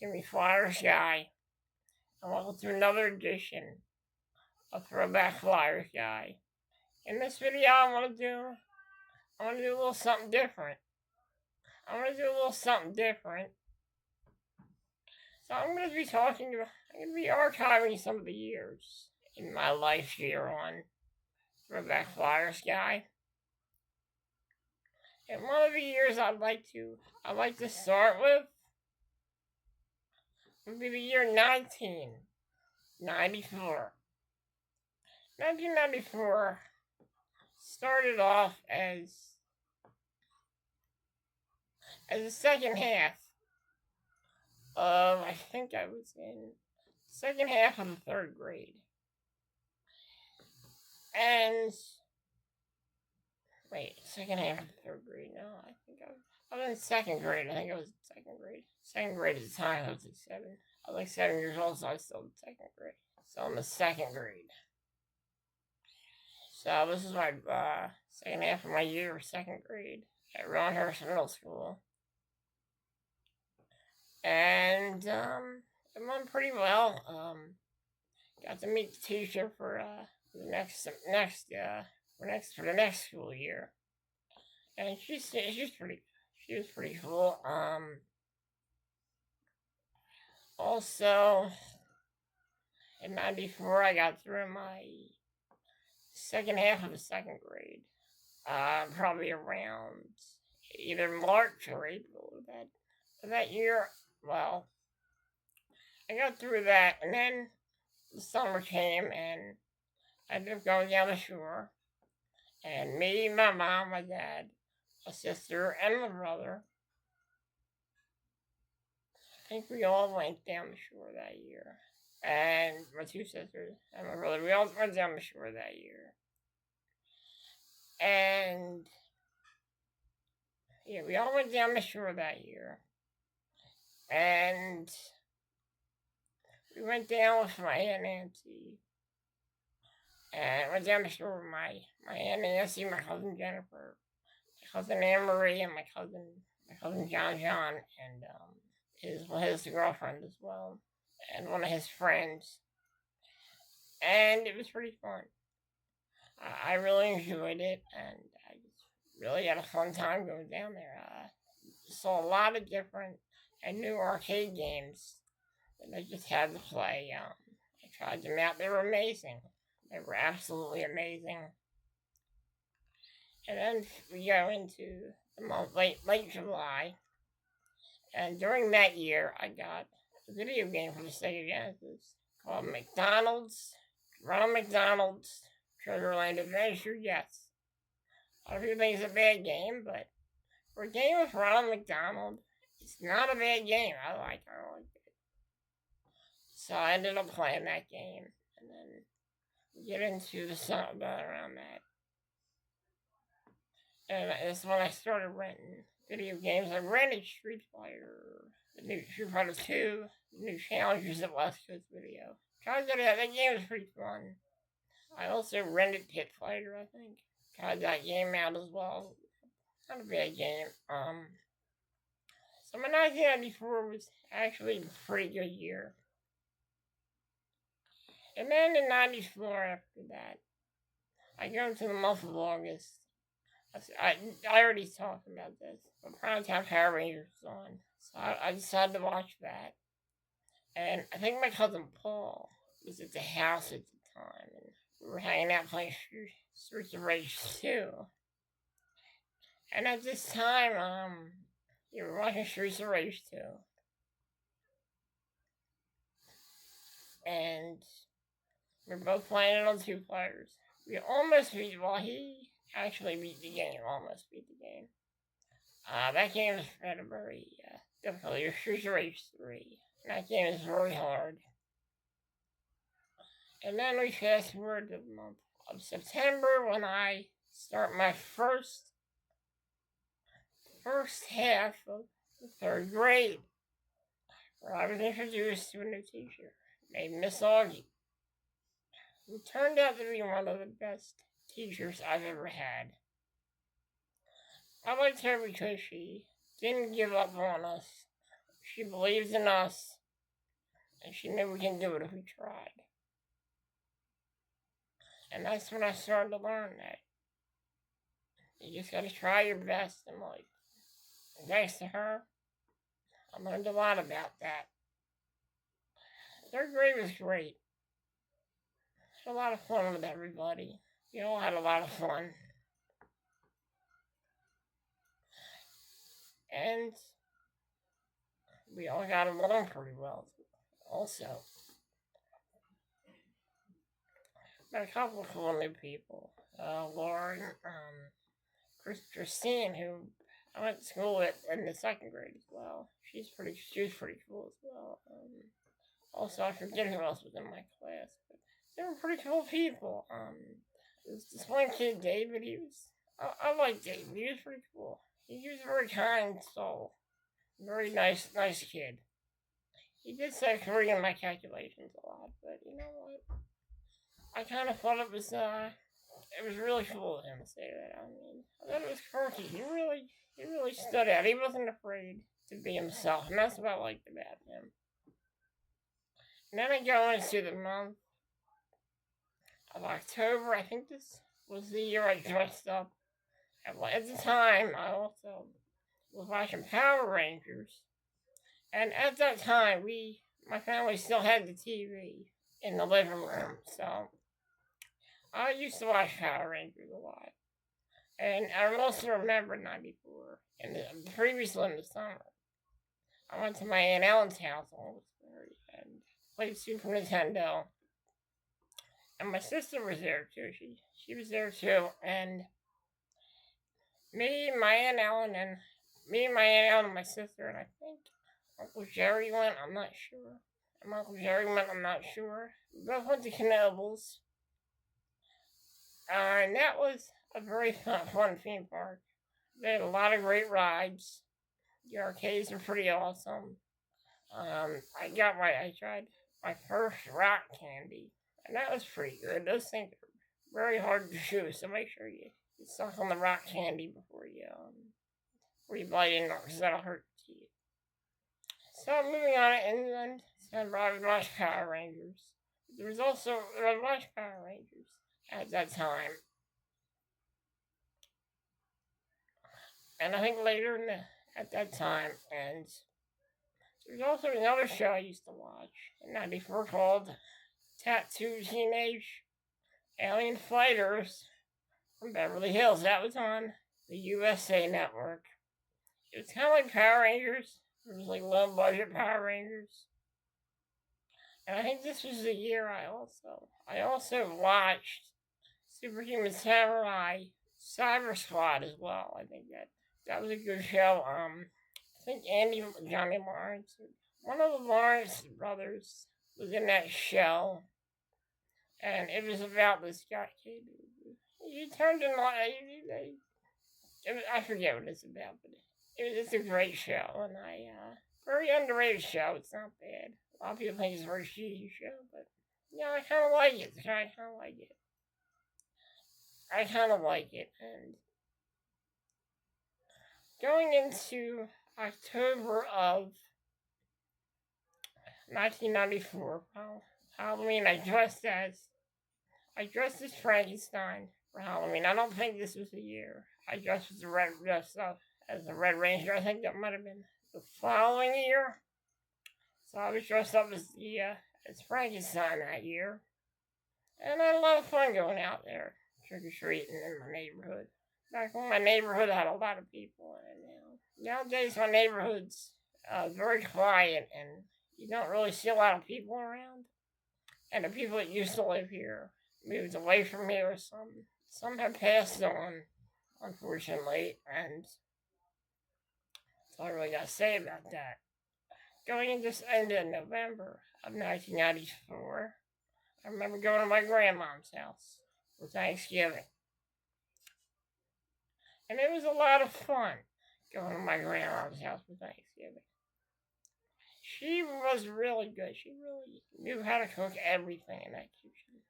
It's me, Flyersguy, and welcome to another edition of Throwback Flyersguy. In this video, I want to do a little something different. So I'm going to be archiving some of the years in my life here on Throwback Flyersguy. And one of the years I'd like to start with would be the year 1994. 1994 started off as the second half of, I think I was in second half of the third grade. And second half of the third grade. No, I think I was in second grade. I think I was in second grade. Second grade at the time, I was like 7. I was like 7 years old, so I was still in second grade. So I'm in second grade. So this is my second half of my year of second grade at Ronhurst Middle School. And it went pretty well. Got to meet the teacher for the next school year. And she was pretty cool. Also in 94 I got through my second half of the second grade. Probably around either March or April of that year. Well, I got through that, and then the summer came, and I ended up going down the shore. And me, my mom, my dad, my sister, and my brother, I think we all went down the shore that year. And my 2 sisters and my brother, we all went down the shore that year. And yeah, we all went down the shore that year. And we went down with my Aunt Nancy. And I went down the shore with my Aunt Nancy, my cousin Jennifer, my cousin Anne Marie, and my cousin John, and his girlfriend as well, and one of his friends. And it was pretty fun. I really enjoyed it, and I just really had a fun time going down there. Saw a lot of different and new arcade games that I just had to play. I tried them out. They were amazing. They were absolutely amazing. And then we go into the month late July. And during that year, I got a video game for the Sega Genesis called Ronald McDonald's Treasure Land Adventure. Yes. A lot of people think it's a bad game, but for a game with Ronald McDonald, it's not a bad game. I liked it. So I ended up playing that game, and then we get into the song around that. And that's when I started renting video games. I rented Street Fighter, the new Street Fighter 2, the new Challengers at West Coast Video. Tried that out. That game was pretty fun. I also rented Pit Fighter, I think. Tried that game out as well. Not a bad game. So my 1994 was actually a pretty good year. And then in 94 after that, I go into the month of August. I already talked about this, but Primetime Power Rangers was on. So I decided to watch that. And I think my cousin Paul was at the house at the time, and we were hanging out playing Streets of Rage 2. And at this time, we were watching Streets of Rage 2. And we were both playing it on 2 players. We almost beat, he actually beat the game, almost beat the game. That game is at a very difficult. Streets of Rage 3. That game is very hard. And then we fast forward to the month of September when I start my first half of the third grade, where I was introduced to a new teacher named Miss Augie, who turned out to be one of the best teachers I've ever had. I liked her because she didn't give up on us. She believes in us, and she knew we can do it if we tried. And that's when I started to learn that you just gotta try your best in life. And thanks to her, I learned a lot about that. Third grade was great. Had a lot of fun with everybody. We all had a lot of fun. And we all got along pretty well, also. Met a couple of cool new people. Lauren, Christine, who I went to school with in the second grade as well. She was pretty cool as well. Also, I forget who else was in my class, but they were pretty cool people. There was this one kid, David. I like David. He was pretty cool. He was a very kind soul. Very nice kid. He did say Korean in my calculations a lot, but you know what? I kind of thought it was really cool of him to say that. I mean, I thought it was quirky. He really stood out. He wasn't afraid to be himself, and that's what I liked about him. And then I go into the month of October. I think this was the year I dressed up. At the time, I also was watching Power Rangers. And at that time, my family still had the TV in the living room, so I used to watch Power Rangers a lot. And I also remember 94, previously in the summer, I went to my Aunt Ellen's house on Wilkes-Barre and played Super Nintendo. And my sister was there too. She was there too. And me, my Aunt Ellen, and my sister, and I think Uncle Jerry went, I'm not sure. And Uncle Jerry went, I'm not sure. We both went to Knoebels. And that was a very fun theme park. They had a lot of great rides. The arcades were pretty awesome. I tried my first rock candy, and that was pretty good. Those things are very hard to chew, so make sure you suck on the rock candy before you bite into it, because that'll hurt your teeth. So moving on to England, I watched Power Rangers. I watched Power Rangers at that time. And I think later at that time, and there's also another show I used to watch in 94 called Tattoo Teenage Alien Fighters from Beverly Hills. That was on the USA Network. It was kind of like Power Rangers. It was like low budget Power Rangers. And I think this was the year I also watched Superhuman Samurai Cyber Squad as well. I think that was a good show. I think Johnny Lawrence, one of the Lawrence brothers, was in that show. And it was about this guy. He turned in I forget what it's about, but it's a great show. And very underrated show. It's not bad. A lot of people think it's a very cheesy show, but yeah, I kind of like it. And going into October of 1994, Halloween, I dressed as Frankenstein for Halloween. I don't think this was the year. I dressed as the Red Ranger. I think that might have been the following year. So I was dressed up as Frankenstein that year. And I had a lot of fun going out there, trick-or-treating in my neighborhood. Back when my neighborhood had a lot of people in it now. Nowadays, my neighborhood's very quiet, and you don't really see a lot of people around. And the people that used to live here moved away from here. Some have passed on, unfortunately, and that's all I really got to say about that. Going into this end of November of 1994, I remember going to my grandmom's house for Thanksgiving. And it was a lot of fun going to my grandmom's house for Thanksgiving. She was really good. She really knew how to cook everything in that kitchen.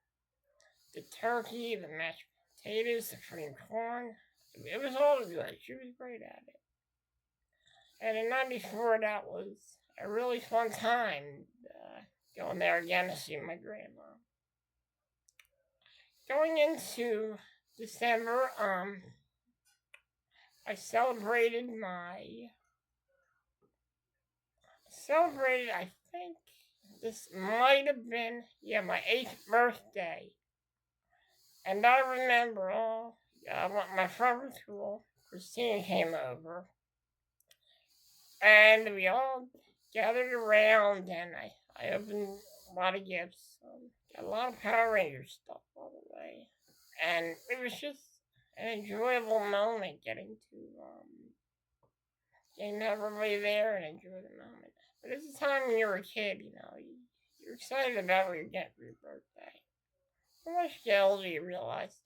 The turkey, the mashed potatoes, the creamed corn. It was all good. She was great at it. And in 94, that was a really fun time going there again to see my grandma. Going into December, I celebrated, I think this might have been, my 8th birthday. And I remember, my friend from school, Christine, came over. And we all gathered around, and I opened a lot of gifts. Got a lot of Power Rangers stuff all the way. And it was just an enjoyable moment getting to have everybody there and enjoy the moment. But it's the time when you're a kid, you're excited about what you're getting for your birthday. How much get older you realize,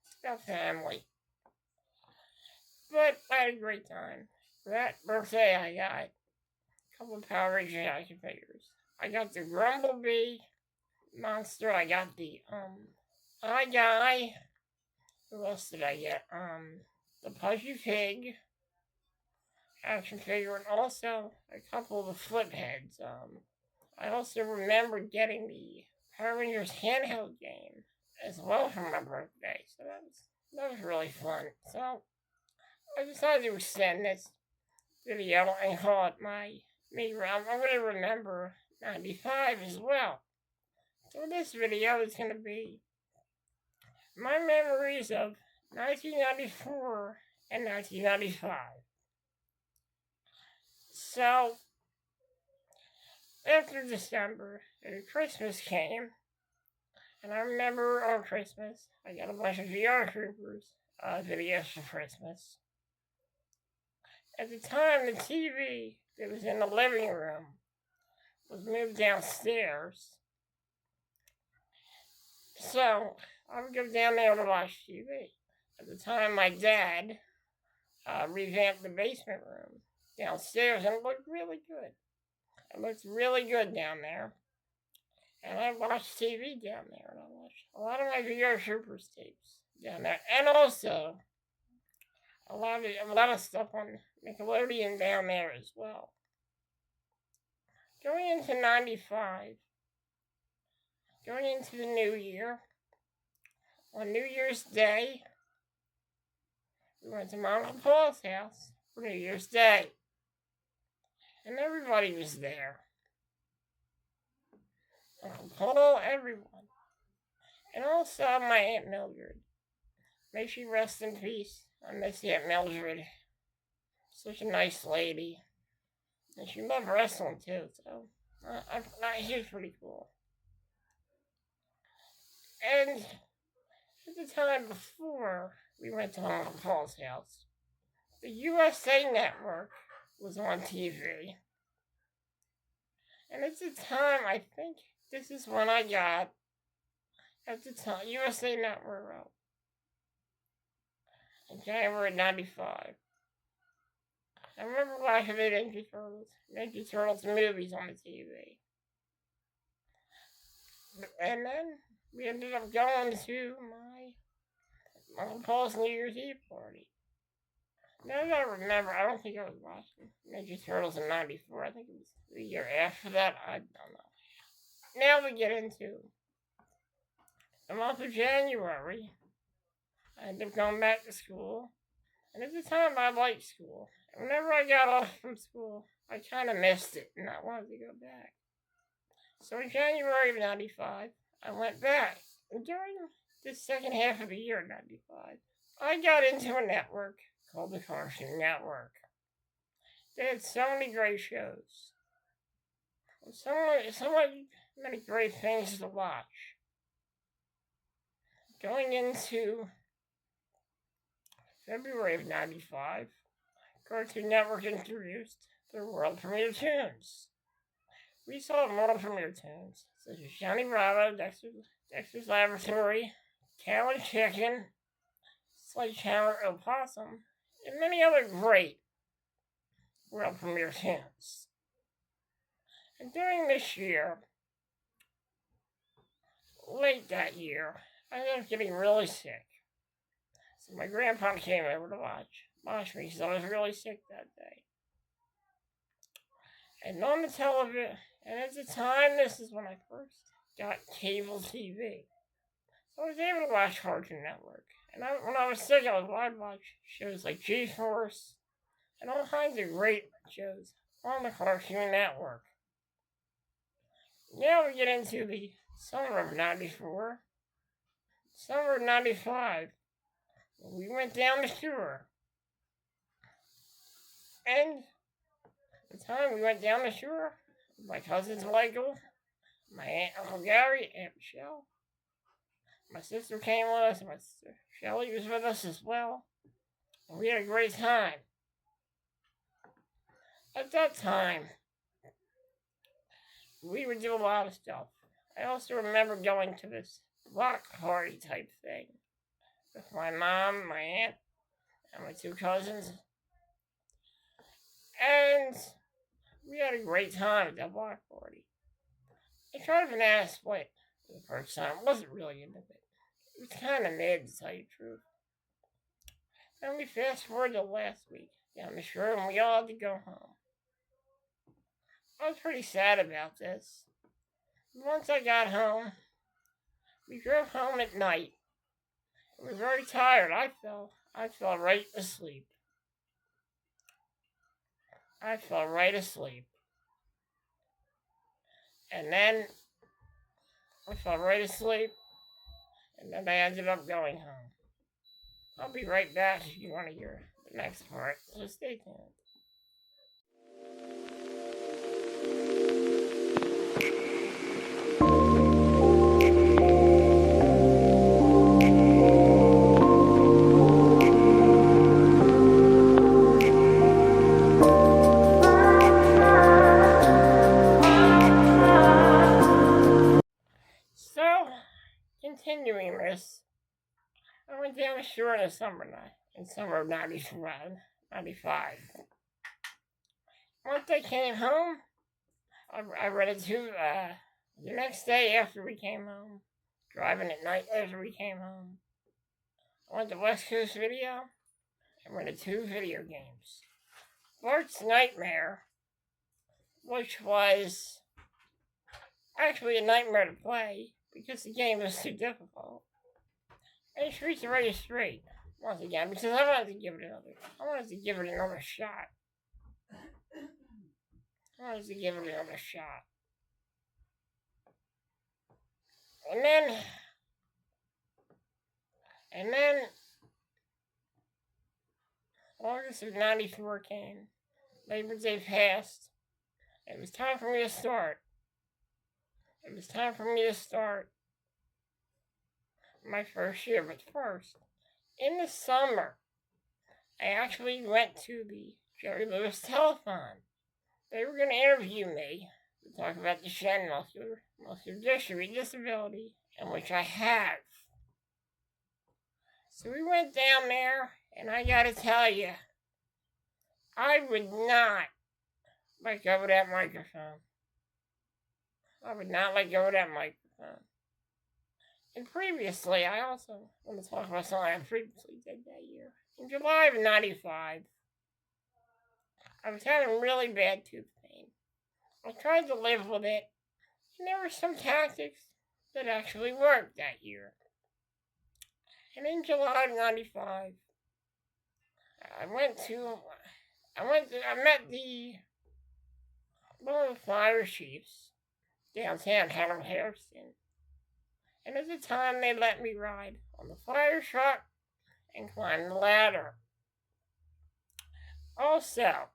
it's about family. But I had a great time. For that birthday, I got a couple of Power Rangers action figures. I got the Grumblebee monster. I got the Eye Guy. Who else did I get? The Pudgy Pig action figure, and also a couple of the Flip Heads. I also remember getting the Power Rangers handheld game as well for my birthday, so that was really fun. So I decided to extend this video and call it I'm going to remember 95 as well. So this video is going to be my memories of 1994 and 1995. So, after December, Christmas came, and I remember on Christmas, I got a bunch of VR Troopers videos for Christmas. At the time, the TV that was in the living room was moved downstairs. So, I would go down there to watch TV. At the time, my dad revamped the basement room downstairs, and it looked really good. It looked really good down there. And I watched TV down there, and I watched a lot of my VR Troopers tapes down there. And also, a lot of stuff on Nickelodeon down there as well. Going into 95, going into the new year, on New Year's Day, we went to my Uncle Paul's house for New Year's Day. And everybody was there. Uncle Paul, everyone. And also my Aunt Mildred. May she rest in peace. I miss Aunt Mildred. Such a nice lady. And she loved wrestling too, so she was pretty cool. And at the time before we went to Uncle Paul's house, the USA Network was on TV. And at the time, I think this is when I got, at the time, USA Network out. In January 95. I remember watching the Ninja Turtles movies on the TV. And then we ended up going to my Uncle Paul's New Year's Eve party. Now that I remember, I don't think I was watching Ninja Turtles in 94. I think it was the year after that. I don't know. Now we get into the month of January. I ended up going back to school. And at the time, I liked school. And whenever I got off from school, I kind of missed it, and I wanted to go back. So in January of 95, I went back. And during the second half of the year, 95, I got into a network called the Cartoon Network. They had so many great shows. So many great things to watch. Going into February of 95, Cartoon Network introduced their world premiere tunes. We saw world premiere tunes such as Johnny Bravo, Dexter's Laboratory, Cow and Chicken, Sledgehammer, Opossum, and many other great world premiere tunes. And during this year, late that year, I ended up getting really sick. So my grandpa came over to watch me because I was really sick that day. and on the television. And at the time, this is when I first got cable TV. So I was able to watch Cartoon Network. And when I was sick, I'd watch shows like G-Force and all kinds of great shows on the Cartoon Network. Now we get into the summer of 94, summer of 95. We went down the shore. And the time we went down the shore, my cousins Michael, my aunt Uncle Gary, Aunt Michelle, my sister came with us, my sister Shelley was with us as well. And we had a great time. At that time, we would do a lot of stuff. I also remember going to this block party type thing with my mom, my aunt, and my two cousins. And we had a great time at that block party. I tried a banana split for the first time. I wasn't really into it. It was kind of mid, to tell you the truth. Then we fast forward to last week down the shore, and we all had to go home. I was pretty sad about this. Once I got home, we drove home at night. We were very tired. I fell right asleep. I fell right asleep. And then I fell right asleep. And then I ended up going home. I'll be right back if you want to hear the next part. So stay tuned. So, continuing this, I went down the shore in the summer of 95. Once I came home, I rented the next day after we came home, driving at night after we came home. I went to West Coast Video and rented 2 video games. Bart's Nightmare, which was actually a nightmare to play because the game was too difficult. And Streets of Rage Straight, once again, because I wanted to give it another shot. And then August of 94 came. Labor Day passed. It was time for me to start. My first year. But first, in the summer, I actually went to the Jerry Lewis Telethon. They were going to interview me to talk about Duchenne muscular dystrophy disability, and which I have. So we went down there, and I gotta tell you, I would not let go of that microphone. And previously, I also want to talk about something I previously did that year. In July of 95, I was having really bad tooth pain. I tried to live with it, and there were some tactics that actually worked that year. And in July of 95, I met one of the fire chiefs downtown, Harold Harrison. And at the time, they let me ride on the fire truck and climb the ladder. Also,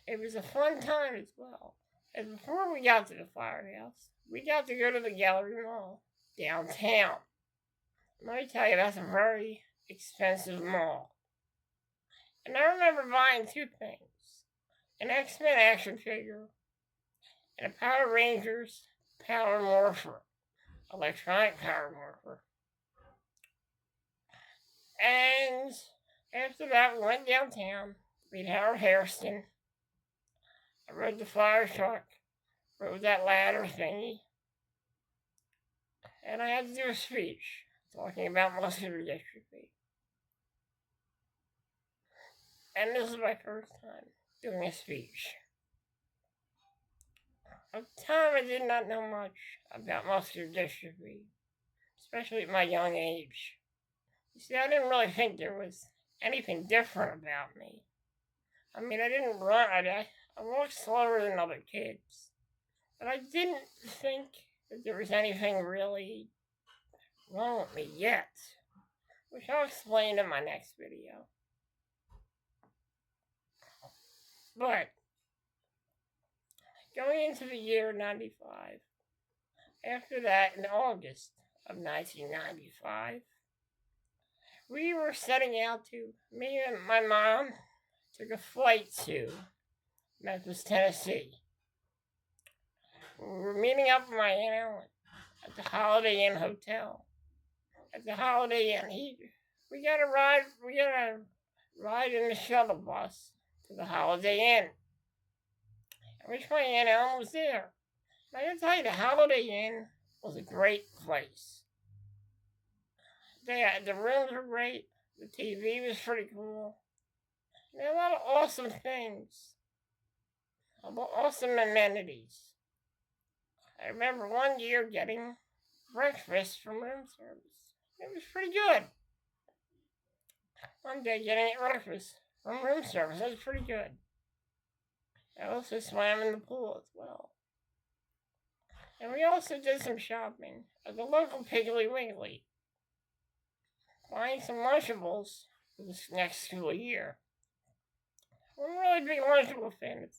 it was a fun time as well. And before we got to the firehouse, we got to go to the Gallery Mall downtown. Let me tell you, that's a very expensive mall. And I remember buying 2 things. An X-Men action figure and a Power Rangers Power Morpher. Electronic Power Morpher. And after that, we went downtown, meet Harold Harrison. I rode the fire truck, rode that ladder thingy, and I had to do a speech talking about muscular dystrophy. And this is my first time doing a speech. At the time, I did not know much about muscular dystrophy, especially at my young age. You see, I didn't really think there was anything different about me. I mean, I didn't run, I walked slower than other kids, but I didn't think that there was anything really wrong with me yet, which I'll explain in my next video. But going into the year 95, after that, in August of 1995, we were setting out me and my mom took a flight to Memphis, Tennessee. We were meeting up with my Aunt Ellen at the Holiday Inn Hotel. At the Holiday Inn, we got a ride in the shuttle bus to the Holiday Inn. I wish my Aunt Ellen was there. I gotta tell you, the Holiday Inn was a great place. The rooms were great. The TV was pretty cool. There were a lot of awesome things. Awesome amenities. I remember one year getting breakfast from room service. It was pretty good. One day getting breakfast from room service. That was pretty good. I also swam in the pool as well. And we also did some shopping at the local Piggly Wiggly, buying some Lunchables for this next school year. I'm a really big Lunchable fan,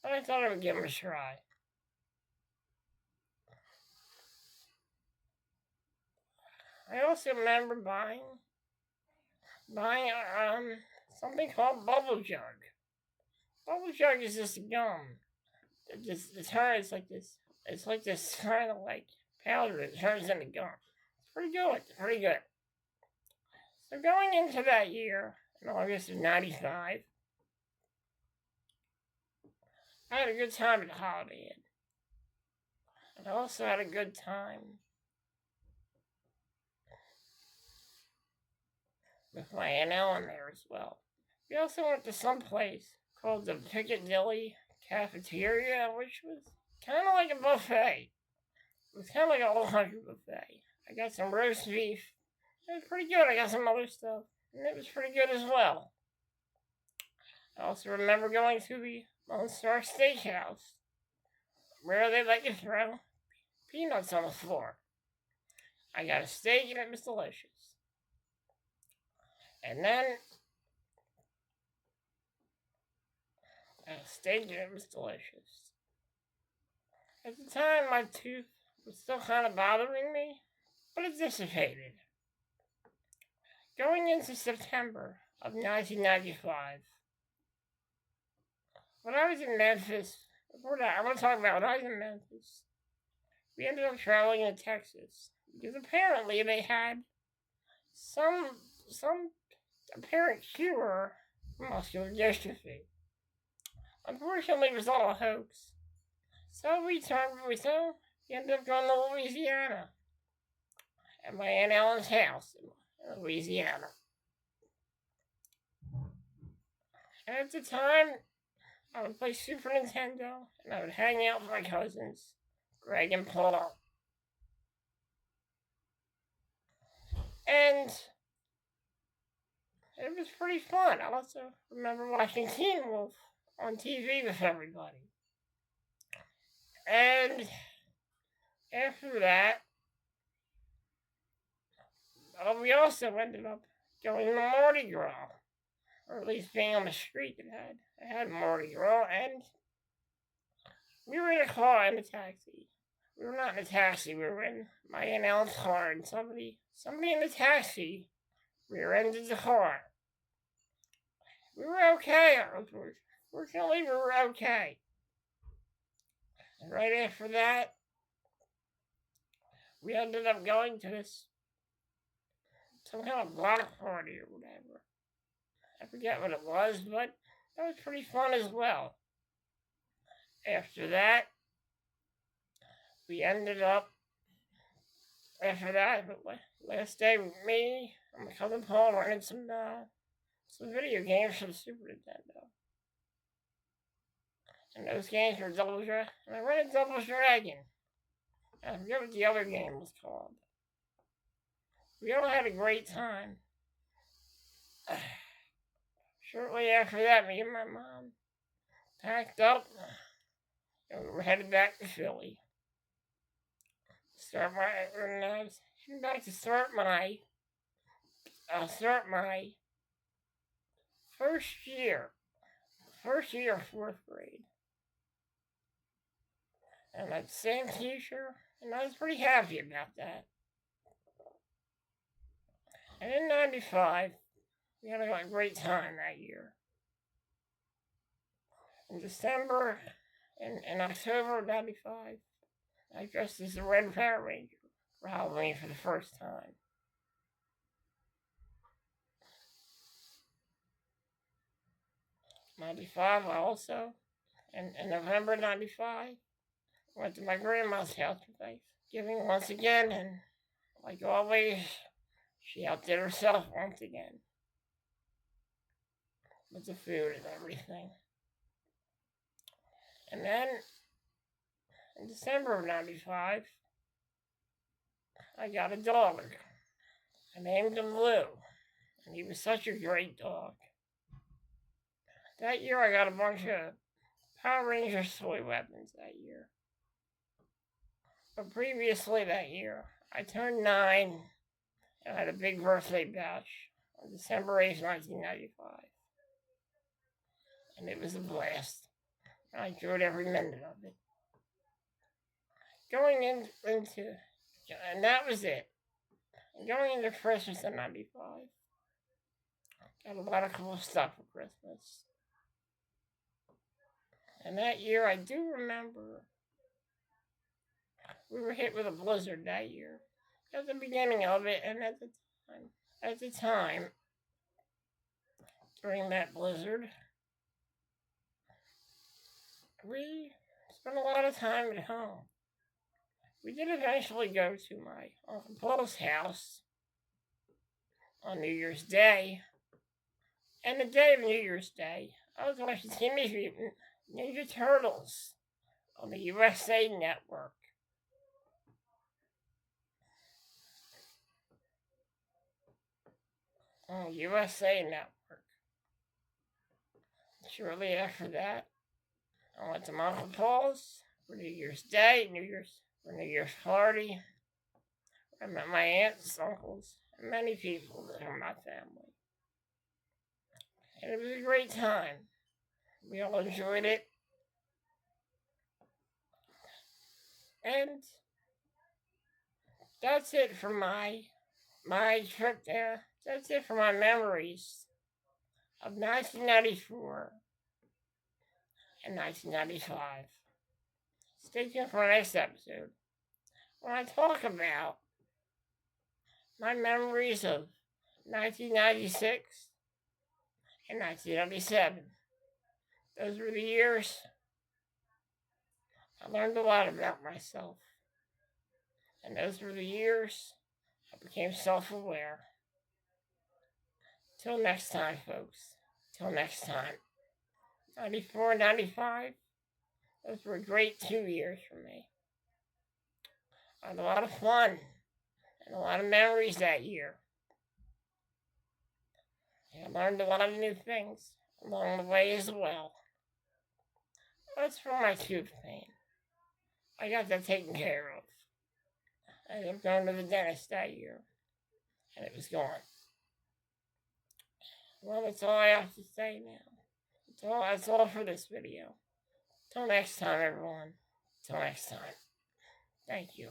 but I thought I would give them a try. I also remember buying something called Bubble Jug. Bubble Jug is this gum. The turn is like this. It's like this kind of like powder that turns into gum. It's pretty good. So going into that year, in August of 95, I had a good time at the Holiday Inn. And I also had a good time with my Aunt Ellen there as well. We also went to some place called the Piccadilly Cafeteria, which was kind of like a buffet. It was kind of like a whole country buffet. I got some roast beef. It was pretty good. I got some other stuff, and it was pretty good as well. I also remember going to the Lone Star Steakhouse, where they let you throw peanuts on the floor. I got a steak, and it was delicious. And then steak, and it was delicious. At the time, my tooth was still kind of bothering me, but it dissipated. Going into September of 1995, when I was in Memphis, before that, I want to talk about when I was in Memphis. We ended up traveling to Texas because apparently they had some apparent cure for muscular dystrophy. Unfortunately, it was all a hoax. So we ended up going to Louisiana at my Aunt Ellen's house in Louisiana. And at the time, I would play Super Nintendo, and I would hang out with my cousins, Greg and Paul. And it was pretty fun. I also remember watching Teen Wolf on TV with everybody. And after that, we also ended up going to Mardi Gras, or at least being on the street that had Mardi Gras, and we were in a car in a taxi. We were not in a taxi, we were in my Aunt Ellen's car, and somebody in the taxi rear-ended the car. We were okay, fortunately we were okay. And right after that, we ended up going to some kind of block party or whatever. I forget what it was, but that was pretty fun as well. After that, last day, me and my cousin Paul rented some video games for the Super Nintendo. And those games were double dragon. And I ran a double dragon. I forget what the other game was called. We all had a great time. Shortly after that, me and my mom packed up and we were headed back to Philly. Start my first year of fourth grade. And that same teacher, and I was pretty happy about that. And in 95, we had a great time that year. In December, in October of 95, I dressed as a Red Power Ranger for Halloween for the first time. '95, I also, in November 95, went to my grandma's house for Thanksgiving once again, and like always, she outdid herself once again with the food and everything. And then, in December of 95, I got a dog. I named him Lou, and he was such a great dog. That year I got a bunch of Power Ranger toy weapons that year. But previously that year, I turned 9 and had a big birthday bash on December 8th, 1995. And it was a blast. I enjoyed every minute of it. Going into, and that was it. And going into Christmas in 95, got a lot of cool stuff for Christmas. And that year, I do remember we were hit with a blizzard that year. At the beginning of it, and at the time, during that blizzard, we spent a lot of time at home. We did eventually go to my Uncle Paul's house on New Year's Day. And the day of New Year's Day, I was watching Teenage Mutant Ninja Turtles on the USA Network. On the USA Network. Shortly after that, I went to my Uncle Paul's for New Year's Day, New Year's party. I met my aunts, uncles, and many people that are my family. And it was a great time. We all enjoyed it. And that's it for my trip there. That's it for my memories of 1994 and 1995. Stay tuned for the next episode when I talk about my memories of 1996 and 1997. Those were the years I learned a lot about myself. And those were the years I became self-aware. Till next time, folks. Till next time. 94, 95. Those were great 2 years for me. I had a lot of fun and a lot of memories that year. And I learned a lot of new things along the way as well. That's for my tooth pain. I got that taken care of. I ended up going to the dentist that year, and it was gone. Well, that's all I have to say now. That's all for this video. Till next time, everyone. Till next time. Thank you.